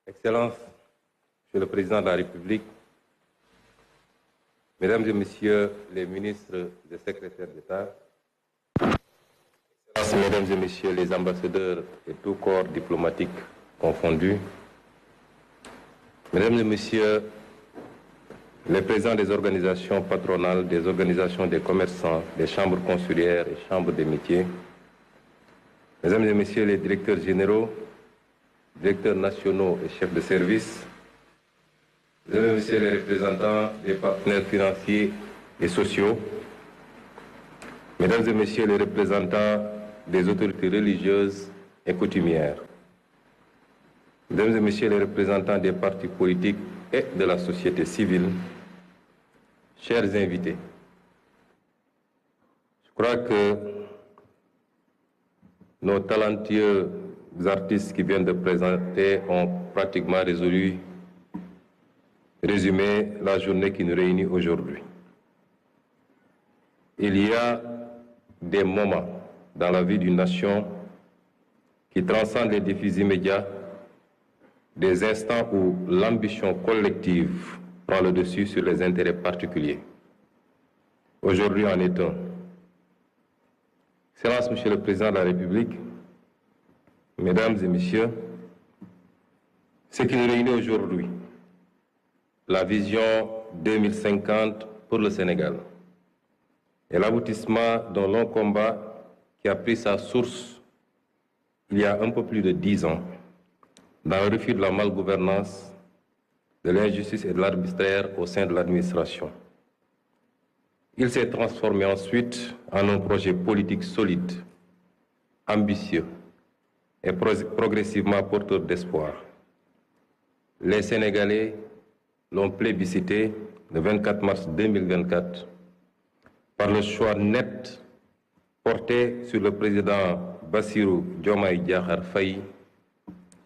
Excellences, Monsieur le Président de la République, Mesdames et Messieurs les ministres et secrétaires d'État, Excellences, Mesdames et Messieurs les ambassadeurs et tout corps diplomatique confondus, Mesdames et Messieurs les présidents des organisations patronales, des organisations des commerçants, des chambres consulaires et chambres des métiers, Mesdames et Messieurs les directeurs généraux, directeurs nationaux et chefs de service, Mesdames et Messieurs les représentants des partenaires financiers et sociaux, Mesdames et Messieurs les représentants des autorités religieuses et coutumières, Mesdames et Messieurs les représentants des partis politiques et de la société civile, chers invités, je crois que nos talentueux artistes qui viennent de présenter ont pratiquement résumé la journée qui nous réunit aujourd'hui. Il y a des moments dans la vie d'une nation qui transcendent les défis immédiats, des instants où l'ambition collective prend le dessus sur les intérêts particuliers. Aujourd'hui en est un. Excellence, Monsieur le Président de la République, Mesdames et Messieurs, ce qui nous réunit aujourd'hui, la vision 2050 pour le Sénégal, est l'aboutissement d'un long combat qui a pris sa source il y a un peu plus de 10 ans, dans le refus de la malgouvernance, de l'injustice et de l'arbitraire au sein de l'administration. Il s'est transformé ensuite en un projet politique solide, ambitieux et progressivement porteur d'espoir. Les Sénégalais l'ont plébiscité le 24 mars 2024 par le choix net porté sur le président Bassirou Diomaye Diakhar Faye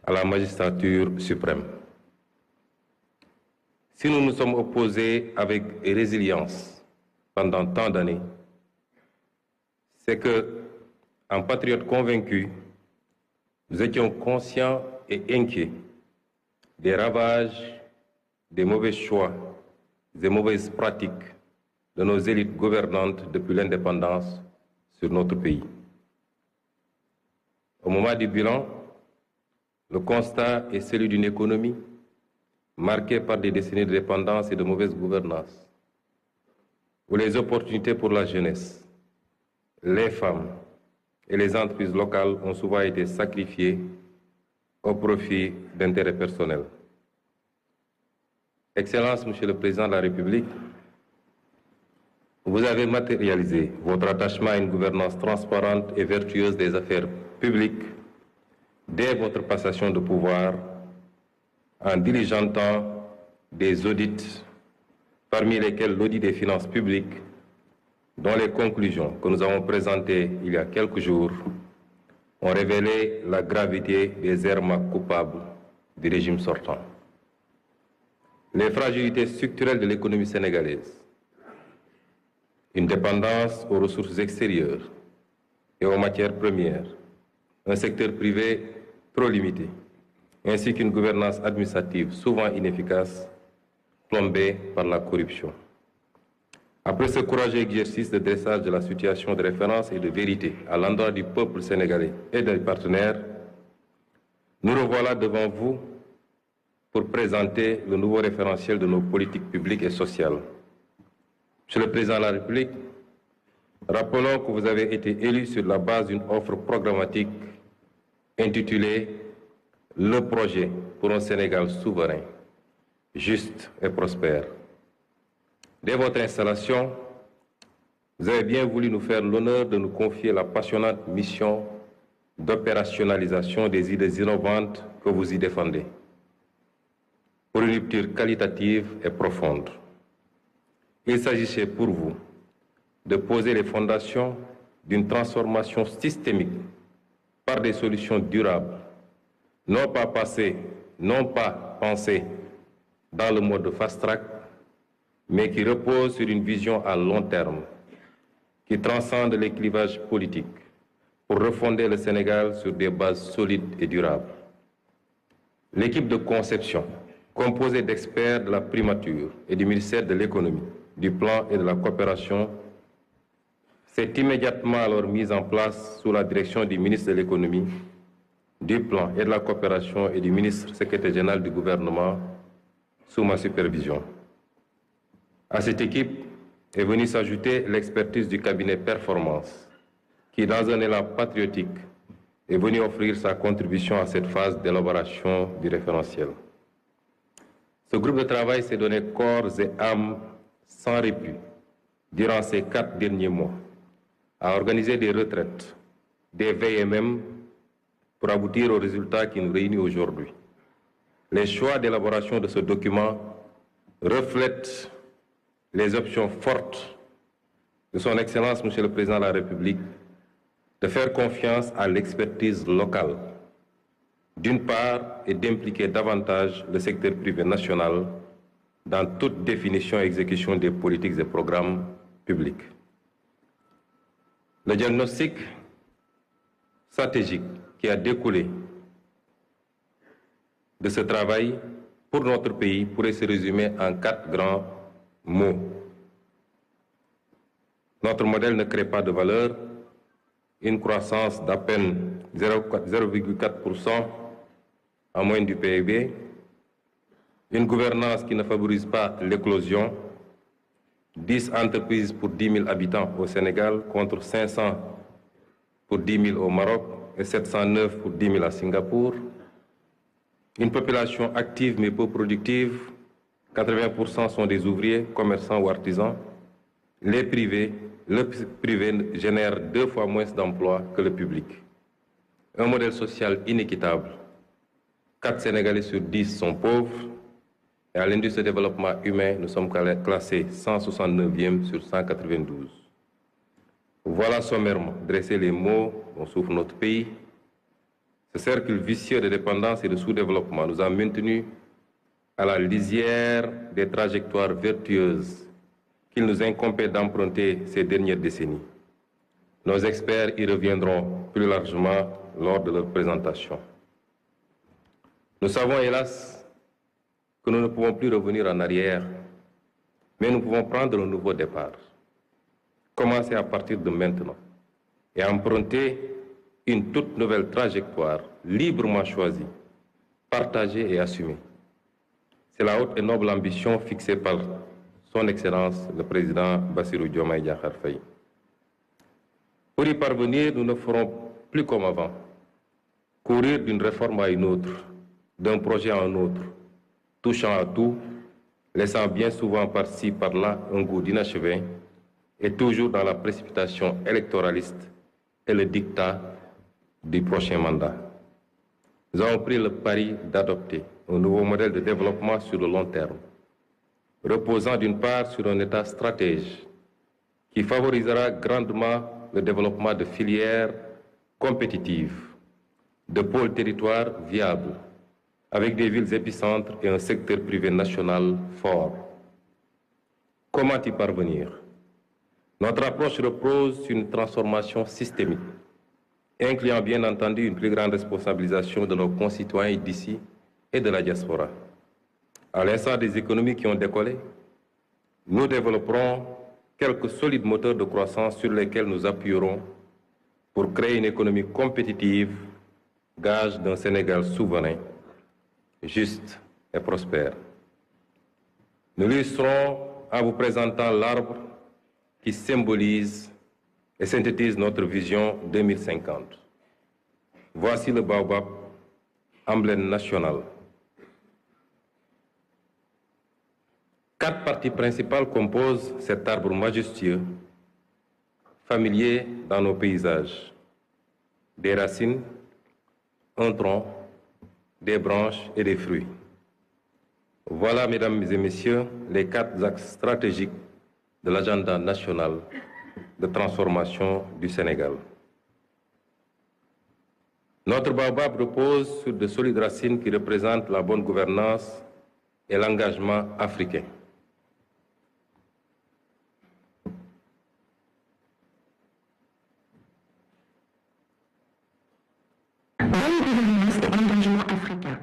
à la magistrature suprême. Si nous nous sommes opposés avec résilience pendant tant d'années, c'est que, en patriotes convaincus, nous étions conscients et inquiets des ravages, des mauvais choix, des mauvaises pratiques de nos élites gouvernantes depuis l'indépendance sur notre pays. Au moment du bilan, le constat est celui d'une économie marquée par des décennies de dépendance et de mauvaise gouvernance, où les opportunités pour la jeunesse, les femmes et les entreprises locales ont souvent été sacrifiées au profit d'intérêts personnels. Excellence, Monsieur le Président de la République, vous avez matérialisé votre attachement à une gouvernance transparente et vertueuse des affaires publiques dès votre passation de pouvoir en diligentant des audits, parmi lesquels l'audit des finances publiques, dont les conclusions que nous avons présentées il y a quelques jours ont révélé la gravité des errements coupables du régime sortant. Les fragilités structurelles de l'économie sénégalaise, une dépendance aux ressources extérieures et aux matières premières, un secteur privé trop limité, ainsi qu'une gouvernance administrative souvent inefficace, plombée par la corruption. Après ce courageux exercice de dressage de la situation de référence et de vérité à l'endroit du peuple sénégalais et des partenaires, nous revoilà devant vous pour présenter le nouveau référentiel de nos politiques publiques et sociales. Monsieur le Président de la République, rappelons que vous avez été élu sur la base d'une offre programmatique intitulée « Le projet pour un Sénégal souverain, juste et prospère ». Dès votre installation, vous avez bien voulu nous faire l'honneur de nous confier la passionnante mission d'opérationnalisation des idées innovantes que vous y défendez, pour une rupture qualitative et profonde. Il s'agissait pour vous de poser les fondations d'une transformation systémique par des solutions durables, non pas pensées dans le mode fast-track, mais qui repose sur une vision à long terme, qui transcende les clivages politiques pour refonder le Sénégal sur des bases solides et durables. L'équipe de conception, composée d'experts de la primature et du ministère de l'économie, du plan et de la coopération, s'est immédiatement alors mise en place sous la direction du ministre de l'économie, du plan et de la coopération et du ministre secrétaire général du gouvernement sous ma supervision. À cette équipe est venue s'ajouter l'expertise du cabinet Performance, qui, dans un élan patriotique, est venu offrir sa contribution à cette phase d'élaboration du référentiel. Ce groupe de travail s'est donné corps et âme sans répit durant ces 4 derniers mois, à organiser des retraites, des veilles et même pour aboutir aux résultats qui nous réunissent aujourd'hui. Les choix d'élaboration de ce document reflètent les options fortes de son Excellence, Monsieur le Président de la République, de faire confiance à l'expertise locale, d'une part, et d'impliquer davantage le secteur privé national dans toute définition et exécution des politiques et programmes publics. Le diagnostic stratégique qui a découlé de ce travail pour notre pays pourrait se résumer en 4 grands mots. Notre modèle ne crée pas de valeur, une croissance d'à peine 0,4% en moyenne du PIB, une gouvernance qui ne favorise pas l'éclosion, 10 entreprises pour 10 000 habitants au Sénégal contre 500 pour 10 000 au Maroc et 709 pour 10 000 à Singapour, une population active mais peu productive, 80% sont des ouvriers, commerçants ou artisans, le privé génère 2 fois moins d'emplois que le public. Un modèle social inéquitable. 4 Sénégalais sur 10 sont pauvres. Et à l'indice de développement humain, nous sommes classés 169e sur 192. Voilà sommairement dressé les mots dont souffre notre pays. Ce cercle vicieux de dépendance et de sous-développement nous a maintenus à la lisière des trajectoires vertueuses qu'il nous incombait d'emprunter ces dernières décennies. Nos experts y reviendront plus largement lors de leur présentation. Nous savons hélas que nous ne pouvons plus revenir en arrière, mais nous pouvons prendre un nouveau départ. Commencer à partir de maintenant et emprunter une toute nouvelle trajectoire librement choisie, partagée et assumée. C'est la haute et noble ambition fixée par son Excellence le Président Bassirou Diomaye Diakhar Faye. Pour y parvenir, nous ne ferons plus comme avant, courir d'une réforme à une autre, d'un projet à un autre, touchant à tout, laissant bien souvent par-ci, par-là un goût d'inachevé, et toujours dans la précipitation électoraliste et le diktat du prochain mandat. Nous avons pris le pari d'adopter un nouveau modèle de développement sur le long terme, reposant d'une part sur un État stratège qui favorisera grandement le développement de filières compétitives, de pôles territoires viables, avec des villes épicentres et un secteur privé national fort. Comment y parvenir? Notre approche repose sur une transformation systémique, incluant bien entendu une plus grande responsabilisation de nos concitoyens d'ici et de la diaspora. À l'instar des économies qui ont décollé, nous développerons quelques solides moteurs de croissance sur lesquels nous appuierons pour créer une économie compétitive, gage d'un Sénégal souverain, juste et prospère. Nous l'illustrons en vous présentant l'arbre qui symbolise et synthétise notre vision 2050. Voici le baobab, emblème national. 4 parties principales composent cet arbre majestueux, familier dans nos paysages. Des racines, un tronc, des branches et des fruits. Voilà, mesdames et messieurs, les 4 axes stratégiques de l'agenda national de transformation du Sénégal. Notre baobab repose sur de solides racines qui représentent la bonne gouvernance et l'engagement africain. Bonne gouvernance et engagement africain.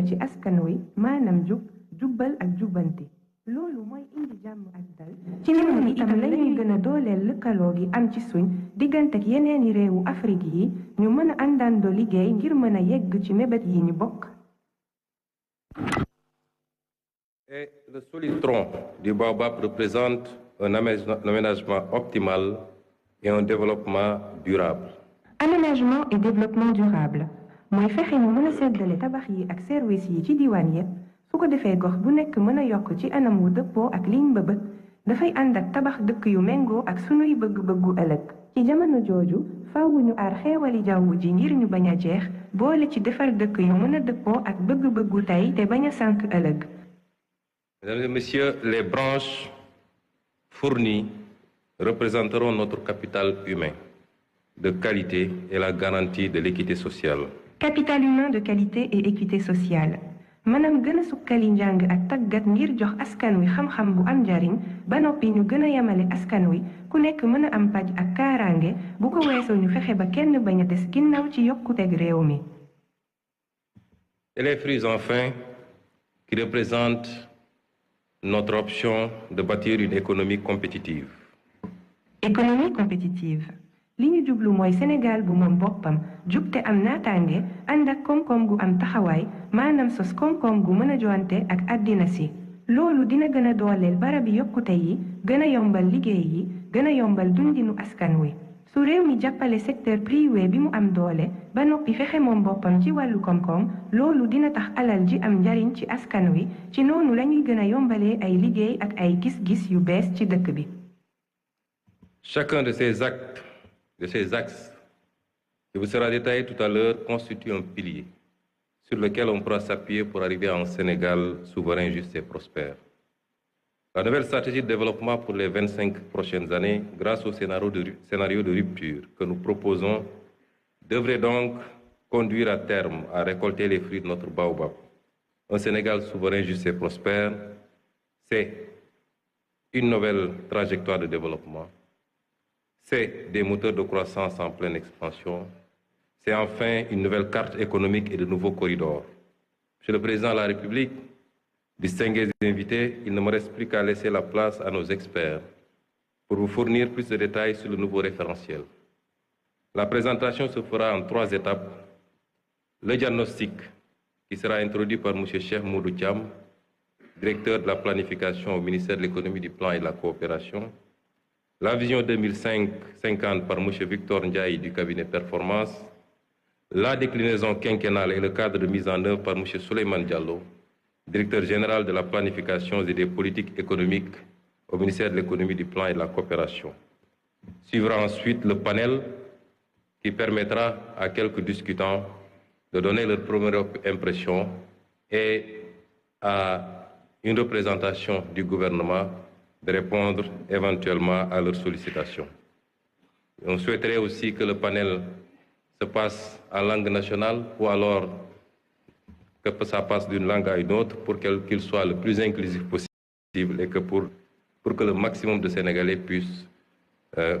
jëmale ci askan wi maanaam jub jubbal ak jubbanti loolu mooy indi jàmm ak dal ci noonu itam lañuy gën a dooleel lëkkaloo gi am ci suñ diggante ak yeneeni réewu Afrique yi ñu mën a àndandoo liggéey ngir mën a yegg ci mébét yi ñu bokk. Et le solide tronc du baobab représente un aménagement optimal et un développement durable. Aménagement et développement durable mooy fexe ñu mën a seddale tabax yi ak service yi ci diwaan yépp su ko defee gox bu nekk mën a yokk ci anam wu dëppoo ak liñ bëbët dafay ànd ak tabax dëkk yu méngoo ak sunuy bëgg-bëggu ëllëg ci jamono jooju faaw ñu aar xeewali jaww ji ngir ñu bañ a jeex boole ci defar dëkk yu mën a dëppoo ak bëgg-bëggu tey te bañ a sànk ëllëg. Mesdames et messieurs, les branches fournies représenteront notre capital humain de qualité et la garantie de l'équité sociale. Capital humain de qualité et équité sociale. maanaam gën a sukkali njàng ak tàggat ngir jox askan wi xam-xam bu am njariñ ba noppi ñu gën a yemale askan wi ku nekk mën a am paj ak kaaraange bu ko weesoo ñu fexe ba kenn bañ a des ginnaaw ci yokkuteg réew mi. Et les fruits enfin qui représentent notre option de bâtir une économie compétitive. Économie compétitive. li ñu jublu mooy Sénégal bu moom boppam jub te am naataange ànd ak koom-koom gu am taxawaay maanaam sos koom-koom gu mën a joante ak àddina si loolu dina gën a dooleel barabi yokkute yi gën a yombal liggéey yi gën a yombal dundinu askan wi su réew mi jàppale secteur privé bi mu am doole ba noppi fexe moom boppam ci wàllu koom-koom loolu dina tax alal ji am njariñ ci askan wi ci noonu lañuy gën a yombalee ay liggéey ak ay gis-gis yu bees ci dëkk bi. Chacun de ces axes qui vous sera détaillé tout à l'heure constitue un pilier sur lequel on pourra s'appuyer pour arriver à un Sénégal souverain, juste et prospère. La nouvelle stratégie de développement pour les 25 prochaines années, grâce au scénario de rupture que nous proposons, devrait donc conduire à terme à récolter les fruits de notre baobab. Un Sénégal souverain, juste et prospère, c'est une nouvelle trajectoire de développement. C'est des moteurs de croissance en pleine expansion. C'est enfin une nouvelle carte économique et de nouveaux corridors. Monsieur le Président de la République, distingués invités, il ne me reste plus qu'à laisser la place à nos experts pour vous fournir plus de détails sur le nouveau référentiel. La présentation se fera en 3 étapes. Le diagnostic, qui sera introduit par M. Cheikh Moudou Thiam, directeur de la planification au ministère de l'économie, du plan et de la coopération. La vision 2050 par M. Victor Ndiaye du cabinet Performance. La déclinaison quinquennale et le cadre de mise en œuvre par M. Souleymane Diallo, directeur général de la planification et des politiques économiques au ministère de l'économie, du plan et de la coopération. Suivra ensuite le panel qui permettra à quelques discutants de donner leur première impression et à une représentation du gouvernement de répondre éventuellement à leurs sollicitations. On souhaiterait aussi que le panel se passe en langue nationale ou alors que ça passe d'une langue à une autre pour qu'il soit le plus inclusif possible et que pour que le maximum de Sénégalais puissent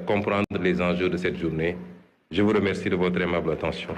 comprendre les enjeux de cette journée. Je vous remercie de votre aimable attention.